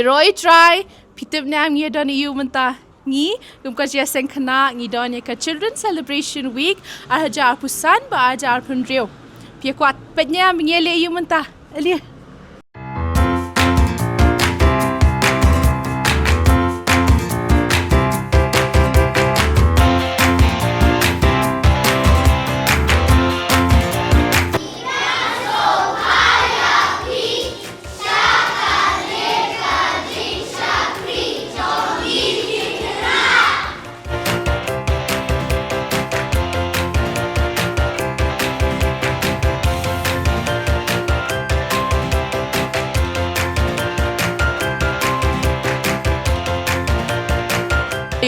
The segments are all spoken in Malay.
Roy try pitip nam ye don you mentah ngi kumka jia seng khana ngi don ye ka Children's Celebration Week ajar pusan ba ajar punreu. Pia kwat petnya mengele you mentah. Ali.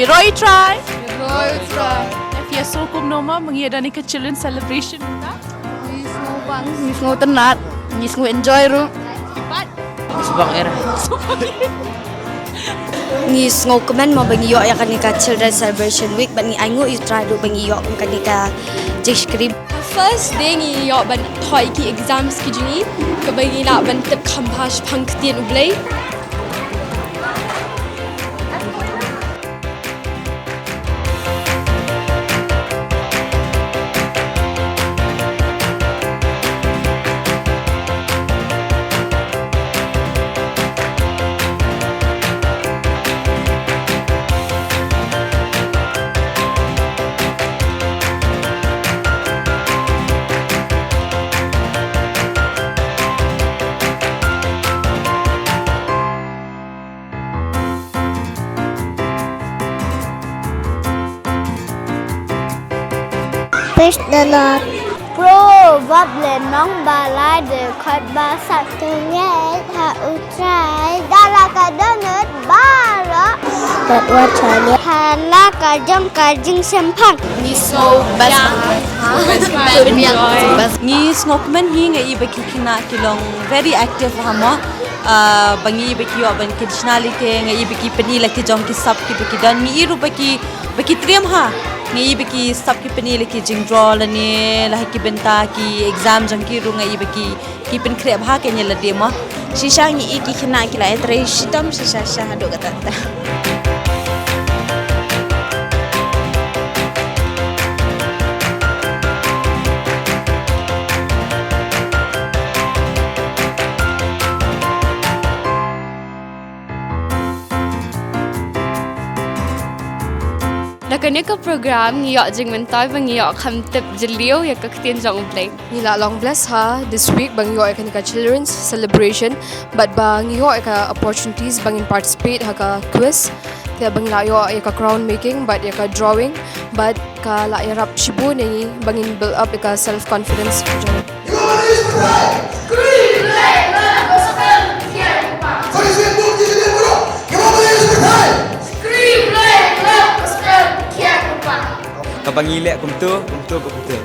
Roy try. Roy try. If you so kum noma mengidani ke Children's Celebration kita. Ngis ngau tenat, ngis ngau enjoy ru. Cepat. Subang era. Ngis ngau kemen mau bagi yo ya kanika Children's Celebration Week bagi aingu you try do bagi yo kanika jishkrib. First day ngi yo ban thoi ki exams ki jini ke bagi nak ban tip khampash phang tien ublai. Praise the Lord. Probably nong balai de khot ba satu ye ha utrai dalaka donut bara dat wachanya halaka jong kajing sempang So bas Ngi snokman hi ngai baki kina kilong very active hamo. Bangi baki yo ban kidnali ke ngai baki pani laki jong ki sab ki baki dan mi iru baki triam ha. Ngai baki sab ki pani laki jing draw lani lah ki benta ki exam jong ki ru ngai baki ki pen krep ha ke nyela demo. Shisha ngi iki kina kila etre shitam shisha shahado katata. Nakanya ka program ngi yo jing mentai bang yo kham tip jeliu ya ka ktien jong ublai. Nila long bless ha this week bang yo kanika Children's Celebration but bang yo ka opportunities bang in participate ha ka quiz. Kaya bang la yo ka crown making but ya ka drawing but ka la ya rap shibu ni bang in build up ka self confidence. Kabangi lek kumtu kumtu.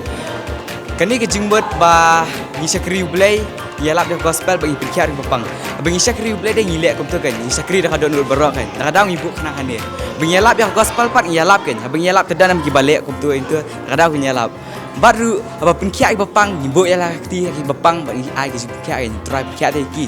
Kani ke jingbat ba ngisakri ulai yalap de gospel bagi pikir bapang. Bagi ngisakri ulai de ngilek kumtu kan. Ngisakri dah ada nur barok kan. Kadang ibu kena kan dia. Bagi yalap de gospel pat yalap kan. Bagi yalap tedan nam gibalik kumtu itu kadang yalap. Baru apa pikir bapang ibu yalap ti bapang bagi ai ke pikir kan. Try pikir de ki.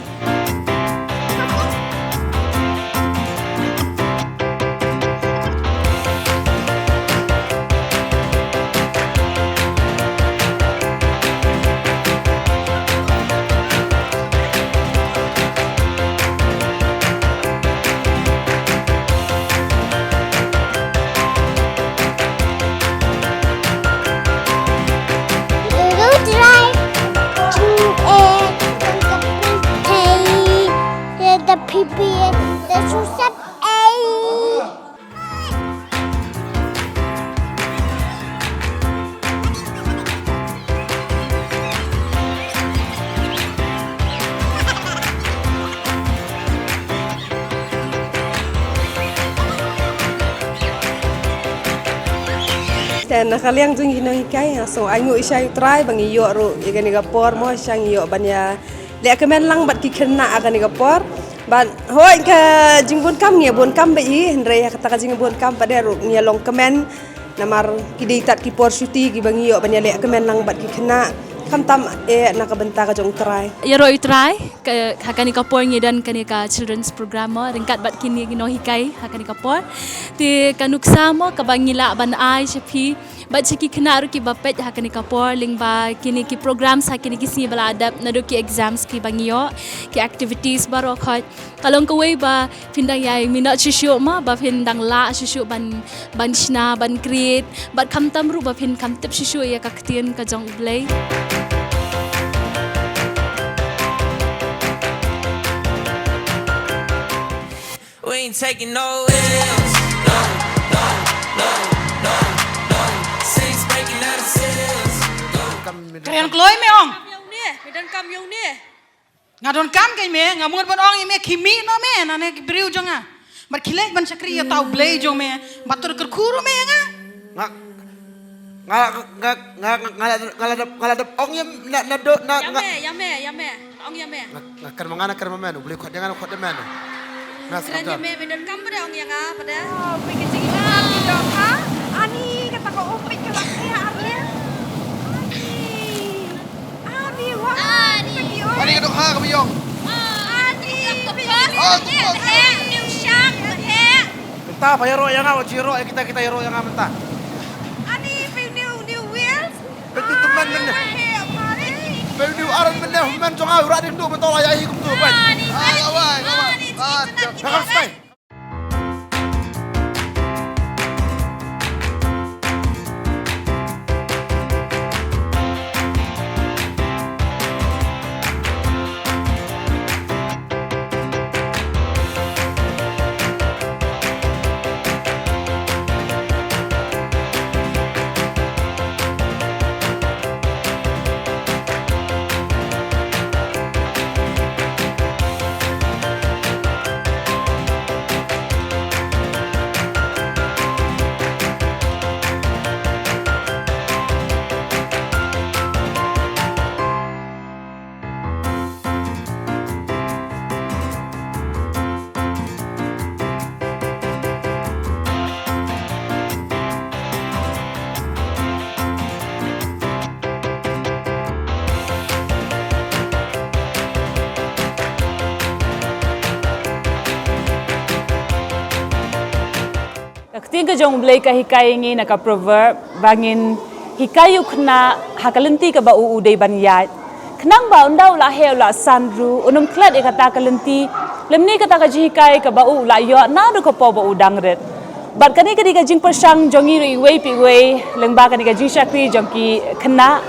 Dan kalian jeng hinang ikai so angu isai try bangi yo ru ikan iga por mo sang yo banya le kemen lang bat kikena akan iga por ban hoi ke jingbun kam ngia bun kam bai hendre ya kata jing bun kam pada ru ngia long kemen namar kideitat ki por syuti ki bangi yo banya le kemen lang bat kikena Kamtam nakabenta ka jong try. Yaro itry hakani kapor ngidan kani ka children's program mo ringkat bat kini gino hikai hakani kapor ti kanuksa mo kabangila ban ai chapi bat chiki kena ru ki bapet hakani kapor ling ba kini ki programs hakani ki sini bala adap nadu ki exams ki bangio ki activities baro khot kalong ko way ba pindang yai minat shishu ma ba pindang la shishu ban shna ban create bat kamtam ru ba pin kamtip shishu ya kaktian ka jong blay. We ain't taking no L's. No, no, no, no, no. Six breaking out of sales. Kalian keluar me ong. Medan kam yung ni. Ngadon kam kay me, ngamungan bon ong me kimi no me, nane beriu jonga. Mat khilek ban sakri ya tau blay jong me, batur kerkuru me nga. Ngaladap ong yam na do na Yame. Ong yame. Ngakar mangana kar mamenu, boleh kuat jangan kuat demenu. Kerana me medan kam pada ong yang pada. Pergi cingin dong ha? Ani kata kau umpit ke laki Arya. Ani wah. Ani kadok ha kabiyong. Ani new shark Minta bayaro yang awak ciro kita yaro yang minta. Ani new wheels. Betul teman mana? Betul aran mana? Man jangan urat itu betul ayah hikum tu kan. Awai. Jangan stay. Ketika jong blay ka hikai ngi naka proverb bangin hikayu kena hakalenti ka ba uudai banyat kenang ba undau la heu la sanru unum klat e kata kalenti lemni kata ka hikai ka ba u la yo na do ko po ba udang ret bat kani ka diga jing persang jongi ri wei pi wei lengba ka diga jing shakri jongki kena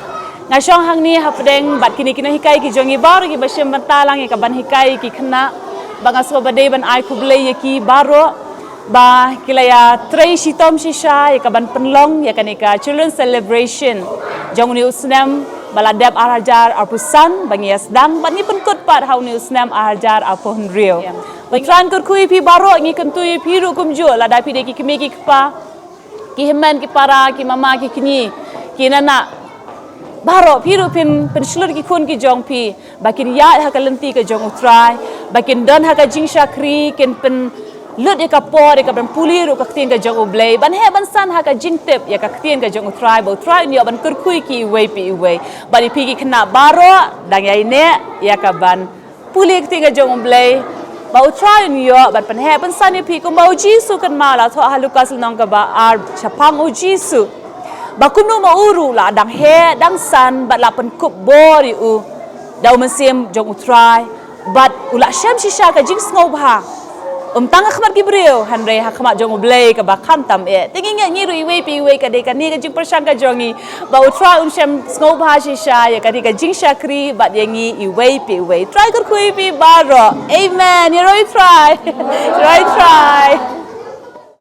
ngashong hang ni hapdeng bat kini hikai ki jongi bar ki basem bantalang e ka ban hikai ki kena bangaso badai ban ai ku blay ki baro ba kilaya tray sitom shisha ya kaban penlong ya kanika children celebration jong ni usnam baladap arajar apusan bangi asdang bani penkut pat hau ni usnam arajar apun rio batran kur kui pi baro ngi kentui piru kumju la dapi de ki kimi ki kpa ki heman ki para ki mama ki kini ki nana baro piru pin penslur ki kun ki jong pi bakin ya hakalenti ke jong utrai bakin don haka jing shakri ken pen lut ya kapor ya kaban puli ru kaktien ka jong ublay ban he ban san ha ka jingtep ya kaktien ka jong utrai bo try ni ban kurkui ki wei pi wei bani pigi kena baro dang ya ine ya kaban puli kaktien ka jong ublay ba utrai ni yo ban pan he ban san ya pi ko mau jisu kan mala tho halukas nong ka ba ar chapang u jisu ba kunu ma uru la dang he dang san ba la pan kup bori u dau mesim jong utrai bat ula syam shisha ka jing sngob ha tanga khmat gibril hanre ha khmat jong blay ka ba kham tam e tingi nge ngi ru iwe pi iwe ka de ka ni ka jing persang ka jongi ba utra shem snow bha shisha ya ka di ka jing shakri ba de ngi iwe pi iwe try kur kui pi baro amen you try try